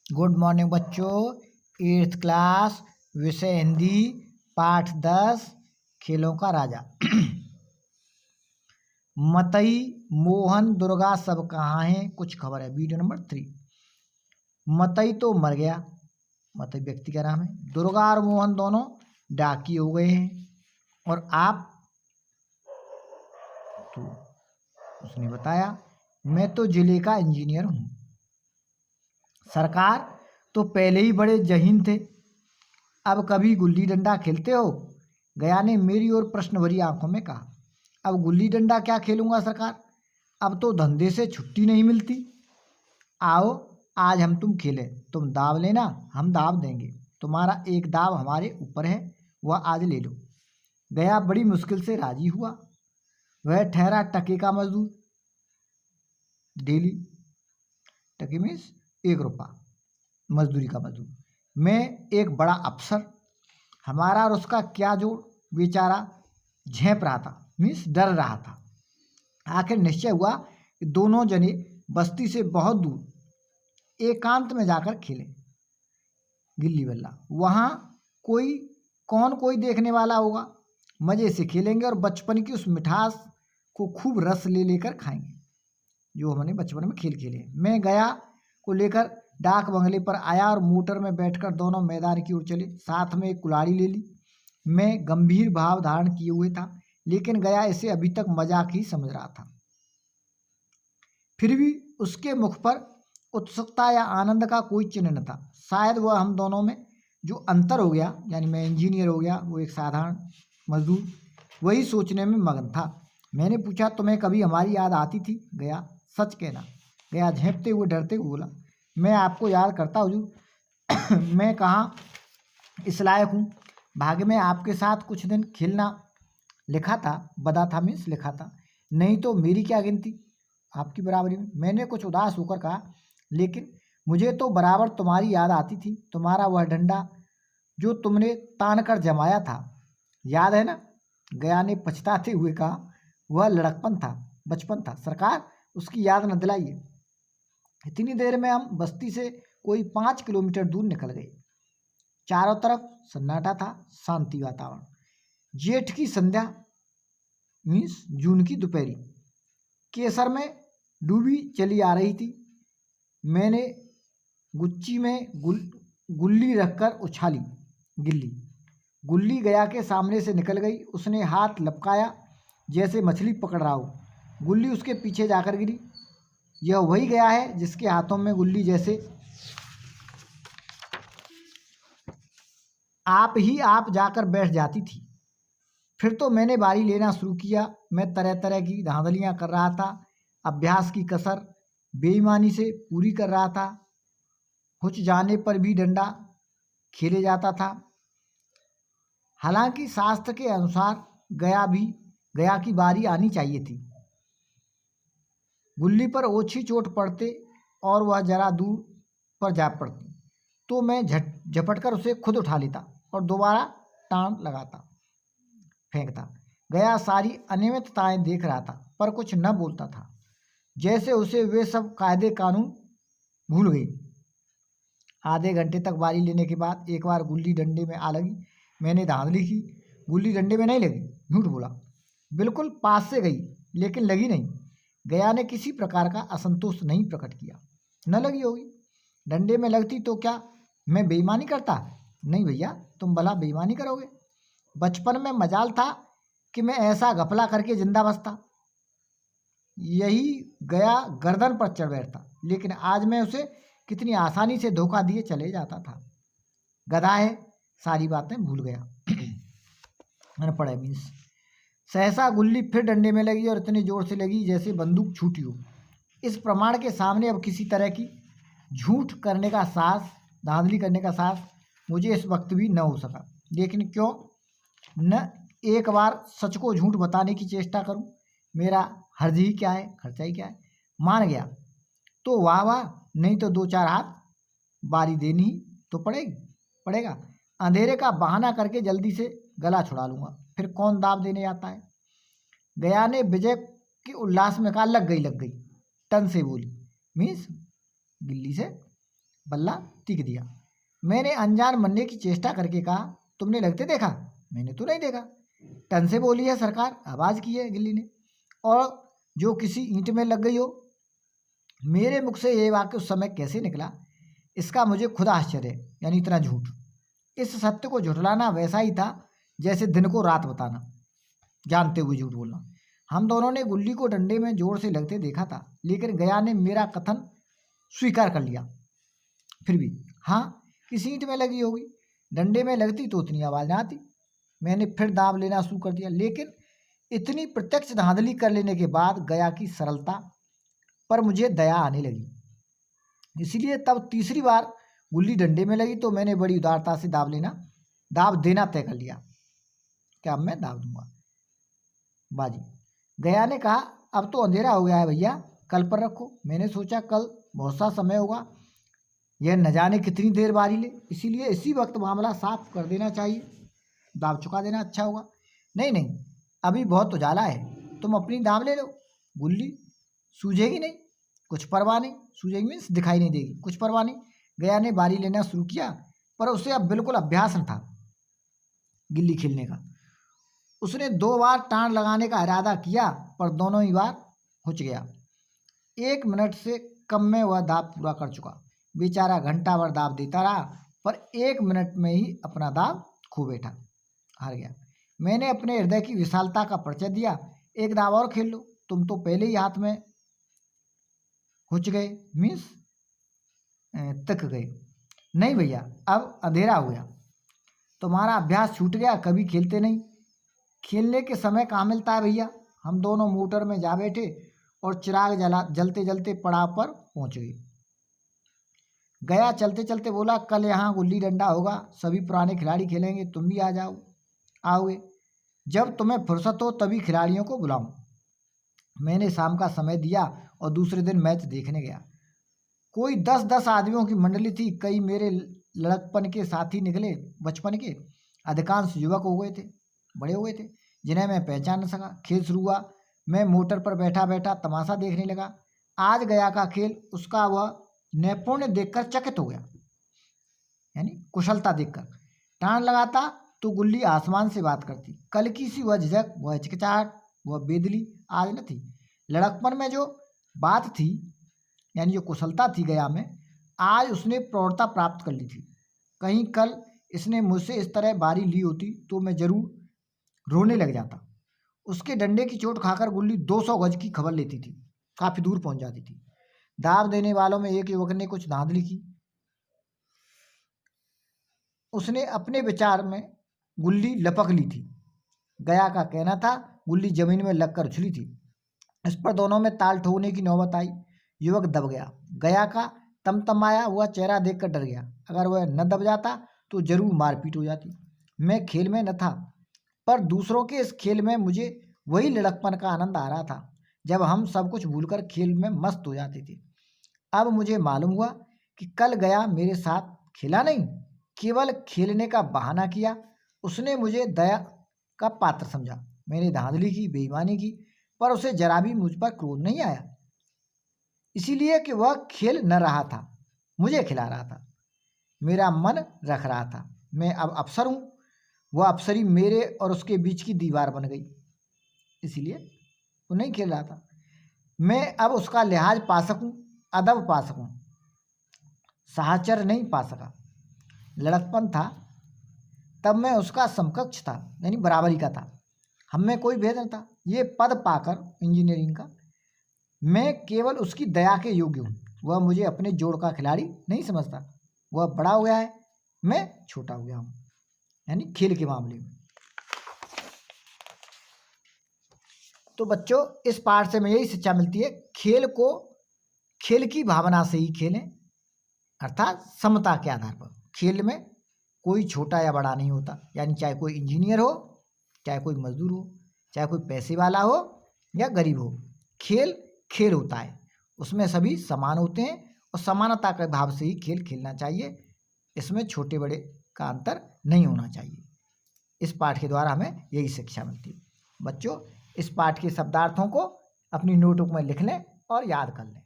Good morning बच्चों। 8th class, विषय हिंदी, पाठ 10, खेलों का राजा। मतई, मोहन, दुर्गा सब कहाँ हैं? कुछ खबर है। Video number 3। मतई तो मर गया, मतई व्यक्ति का नाम है। दुर्गा और मोहन दोनों डाकी हो गए हैं। और आप? तो उसने बताया, मैं तो जिले का इंजीनियर हूँ। सरकार तो पहले ही बड़े जहीन थे, अब कभी गुल्ली डंडा खेलते हो? गया ने मेरी ओर प्रश्न भरी आंखों में कहा। अब गुल्ली डंडा क्या खेलूंगा सरकार, अब तो धंधे से छुट्टी नहीं मिलती। आओ आज हम तुम खेलें, तुम दाव लेना, हम दाव देंगे। तुम्हारा एक दाव हमारे ऊपर है, वह आज ले लो। गया बड़ी मुश्किल से राजी हुआ। वह ठहरा टके का मजदूर, डेली। टके मीन्स 1 रुपया मजदूरी का मजदूर। मैं एक बड़ा अफसर, हमारा और उसका क्या जोड़। बेचारा झेप रहा था, मीन्स डर रहा था। आखिर निश्चय हुआ कि दोनों जने बस्ती से बहुत दूर एकांत में जाकर खेलें गिल्ली बल्ला। वहाँ कोई देखने वाला होगा। मज़े से खेलेंगे और बचपन की उस मिठास को खूब रस ले लेकर खाएंगे जो हमने बचपन में खेल खेले। मैं गया को लेकर डाक बंगले पर आया और मोटर में बैठकर दोनों मैदान की ओर चले। साथ में एक कुल्हाड़ी ले ली। मैं गंभीर भाव धारण किए हुए था, लेकिन गया इसे अभी तक मजाक ही समझ रहा था। फिर भी उसके मुख पर उत्सुकता या आनंद का कोई चिन्ह न था। शायद वह हम दोनों में जो अंतर हो गया, यानी मैं इंजीनियर हो गया, वो एक साधारण मजदूर, वही सोचने में मगन था। मैंने पूछा, तुम्हें कभी हमारी याद आती थी? गया, सच कहना। गया झेंपते हुए डरते हुए बोला, मैं आपको याद करता हुजूर। मैं कहाँ इस लायक हूँ। भाग्य में आपके साथ कुछ दिन खेलना लिखा था, बदा था मीन्स लिखा था, नहीं तो मेरी क्या गिनती आपकी बराबरी में। मैंने कुछ उदास होकर कहा, लेकिन मुझे तो बराबर तुम्हारी याद आती थी। तुम्हारा वह डंडा जो तुमने तान कर जमाया था, याद है ना? गया ने पछताते हुए कहा, वह लड़कपन था, बचपन था सरकार, उसकी याद न दिलाइए। इतनी देर में हम बस्ती से कोई 5 किलोमीटर दूर निकल गए। चारों तरफ सन्नाटा था, शांति वातावरण। जेठ की संध्या मीन्स जून की दोपहरी केसर में डूबी चली आ रही थी। मैंने गुच्ची में गुल्ली रखकर उछाली। गुल्ली गया के सामने से निकल गई। उसने हाथ लपकाया जैसे मछली पकड़ रहा हो। गुल्ली उसके पीछे जाकर गिरी। यह वही गया है जिसके हाथों में गुल्ली जैसे आप जाकर बैठ जाती थी। फिर तो मैंने बारी लेना शुरू किया। मैं तरह तरह की धांधलियाँ कर रहा था, अभ्यास की कसर बेईमानी से पूरी कर रहा था। हुच जाने पर भी डंडा खेले जाता था। हालांकि शास्त्र के अनुसार गया की बारी आनी चाहिए थी। गुल्ली पर ओछी चोट पड़ते और वह जरा दूर पर जा पड़ती तो मैं झपटकर उसे खुद उठा लेता और दोबारा टांग लगाता, फेंकता। गया सारी अनियमितताएं देख रहा था, पर कुछ न बोलता था, जैसे उसे वे सब कायदे कानून भूल गई। आधे घंटे तक बारी लेने के बाद एक बार गुल्ली डंडे में आ लगी। मैंने धांधली की, गुल्ली डंडे में नहीं लगी। झूठ बोला, बिल्कुल पास से गई, लेकिन लगी नहीं। गया ने किसी प्रकार का असंतोष नहीं प्रकट किया। न लगी होगी, डंडे में लगती तो क्या मैं बेईमानी करता? नहीं भैया, तुम भला बेईमानी करोगे? बचपन में मजाल था कि मैं ऐसा घपला करके जिंदा बचता। यही गया गर्दन पर चढ़ बैठता, लेकिन आज मैं उसे कितनी आसानी से धोखा दिए चले जाता था। गधा है, सारी बातें भूल गया। अनपढ़ है मीन्स। सहसा गुल्ली फिर डंडे में लगी और इतनी जोर से लगी जैसे बंदूक छूटी हो। इस प्रमाण के सामने अब किसी तरह की झूठ करने का साहस, धांधली करने का साहस मुझे इस वक्त भी न हो सका। लेकिन क्यों न एक बार सच को झूठ बताने की चेष्टा करूं? मेरा हर्ज ही क्या है, खर्चा ही क्या है। मान गया तो वाह वाह, नहीं तो 2-4 हाथ बारी देनी ही तो पड़ेगा। अंधेरे का बहाना करके जल्दी से गला छुड़ा लूंगा, फिर कौन दाव देने आता है। गया ने विजय के उल्लास में कहा, लग गई टन से बोली मीन्स गिल्ली से। बल्ला तीख दिया। मैंने अनजान बनने की चेष्टा करके कहा, तुमने लगते देखा? मैंने तो नहीं देखा। टन से बोली है सरकार, आवाज़ की है गिल्ली ने, और जो किसी ईंट में लग गई हो। मेरे मुख से ये वाक्य उस समय कैसे निकला, इसका मुझे खुद आश्चर्य है। यानी इतना झूठ। इस सत्य को झुठलाना वैसा ही था जैसे दिन को रात बताना, जानते हुए झूठ बोलना। हम दोनों ने गुल्ली को डंडे में जोर से लगते देखा था, लेकिन गया ने मेरा कथन स्वीकार कर लिया। फिर भी हाँ, किसी ईंट में लगी होगी, डंडे में लगती तो उतनी आवाज़ ना आती। मैंने फिर दाब लेना शुरू कर दिया, लेकिन इतनी प्रत्यक्ष धांधली कर लेने के बाद गया की सरलता पर मुझे दया आने लगी। इसीलिए तब तीसरी बार गुल्ली डंडे में लगी तो मैंने बड़ी उदारता से दाब देना तय कर लिया। क्या अब मैं दाब दूंगा बाजी। गया ने कहा, अब तो अंधेरा हो गया है भैया, कल पर रखो। मैंने सोचा कल बहुत सा समय होगा, यह न जाने कितनी देर बारी ले, इसीलिए इसी वक्त मामला साफ कर देना चाहिए, दाब चुका देना अच्छा होगा। नहीं नहीं, अभी बहुत उजाला है, तुम अपनी दाब ले लो, गुल्ली सूझेगी नहीं, कुछ परवाह नहीं। सूझेगी मीन्स दिखाई नहीं देगी, कुछ परवाह नहीं। गया ने बारी लेना शुरू किया, पर उसे अब बिल्कुल अभ्यास न था गिल्ली खेलने का। उसने 2 बार टाँग लगाने का इरादा किया, पर दोनों ही बार हुच गया। 1 मिनट से कम में वह दाब पूरा कर चुका। बेचारा घंटा भर दाब देता रहा, पर 1 मिनट में ही अपना दाब खो बैठा, हार गया। मैंने अपने हृदय की विशालता का परिचय दिया, एक दाब और खेल लो, तुम तो पहले ही हाथ में हुच गए, मीन्स तक गए। नहीं भैया, अब अंधेरा हो गया, तुम्हारा अभ्यास छूट गया, कभी खेलते नहीं। खेलने के समय कहाँ मिलता है भैया। हम दोनों मोटर में जा बैठे और चिराग जलते जलते पड़ाव पर पहुंच गए। गया चलते चलते बोला, कल यहाँ गुल्ली डंडा होगा, सभी पुराने खिलाड़ी खेलेंगे, तुम भी आओगे। जब तुम्हें फुर्सत हो तभी खिलाड़ियों को बुलाऊं। मैंने शाम का समय दिया और दूसरे दिन मैच देखने गया। कोई 10-10 आदमियों की मंडली थी। कई मेरे लड़कपन के साथी निकले, बचपन के। अधिकांश युवक हो गए थे, बड़े हो गए थे, जिन्हें मैं पहचान न सका। खेल शुरू हुआ। मैं मोटर पर बैठा बैठा तमाशा देखने लगा। आज गया का खेल, उसका वह नैपुण्य देखकर चकित हो गया, यानी कुशलता देखकर। टाँग लगाता तो गुल्ली आसमान से बात करती। कल की सी वह झिझक, वह हिचकिचाहट, वह बेदली आज न थी। लड़कपन में जो बात थी, यानी जो कुशलता थी गया में, आज उसने प्रौढ़ता प्राप्त कर ली थी। कहीं कल इसने मुझसे इस तरह बारी ली होती तो मैं जरूर रोने लग जाता। उसके डंडे की चोट खाकर गुल्ली 200 गज की खबर लेती थी, काफ़ी दूर पहुंच जाती थी। दाब देने वालों में एक युवक ने कुछ धांधली की। उसने अपने विचार में गुल्ली लपक ली थी। गया का कहना था गुल्ली जमीन में लगकर उछली थी। इस पर दोनों में ताल ठोकने की नौबत आई। युवक दब गया। गया का तमतमाया हुआ चेहरा देखकर डर गया। अगर वह न दब जाता तो जरूर मारपीट हो जाती। मैं खेल में न था, पर दूसरों के इस खेल में मुझे वही लड़कपन का आनंद आ रहा था जब हम सब कुछ भूलकर खेल में मस्त हो जाते थे। अब मुझे मालूम हुआ कि कल गया मेरे साथ खेला नहीं, केवल खेलने का बहाना किया। उसने मुझे दया का पात्र समझा। मैंने धांधली की, बेईमानी की, पर उसे जरा भी मुझ पर क्रोध नहीं आया, इसीलिए कि वह खेल न रहा था, मुझे खिला रहा था, मेरा मन रख रहा था। मैं अब अफसर हूँ, वह अफसरी मेरे और उसके बीच की दीवार बन गई, इसीलिए वो नहीं खेल रहा था। मैं अब उसका लिहाज पा सकूं, अदब पा सकूं, साहचर्य नहीं पा सका। लड़कपन था तब मैं उसका समकक्ष था, यानी बराबरी का था। हम में कोई भेद न था। ये पद पाकर इंजीनियरिंग का मैं केवल उसकी दया के योग्य हूँ। वह मुझे अपने जोड़ का खिलाड़ी नहीं समझता। वह बड़ा हो गया है, मैं छोटा हो गया हूँ, यानी खेल के मामले में। तो बच्चों, इस पाठ से हमें यही शिक्षा मिलती है, खेल की भावना से ही खेलें, अर्थात समता के आधार पर। खेल में कोई छोटा या बड़ा नहीं होता, यानी चाहे कोई इंजीनियर हो, चाहे कोई मजदूर हो, चाहे कोई पैसे वाला हो या गरीब हो, खेल होता है, उसमें सभी समान होते हैं और समानता के भाव से ही खेल खेलना चाहिए। इसमें छोटे बड़े का अंतर नहीं होना चाहिए। इस पाठ के द्वारा हमें यही शिक्षा मिलती है। बच्चों, इस पाठ के शब्दार्थों को अपनी नोटबुक में लिख लें और याद कर लें।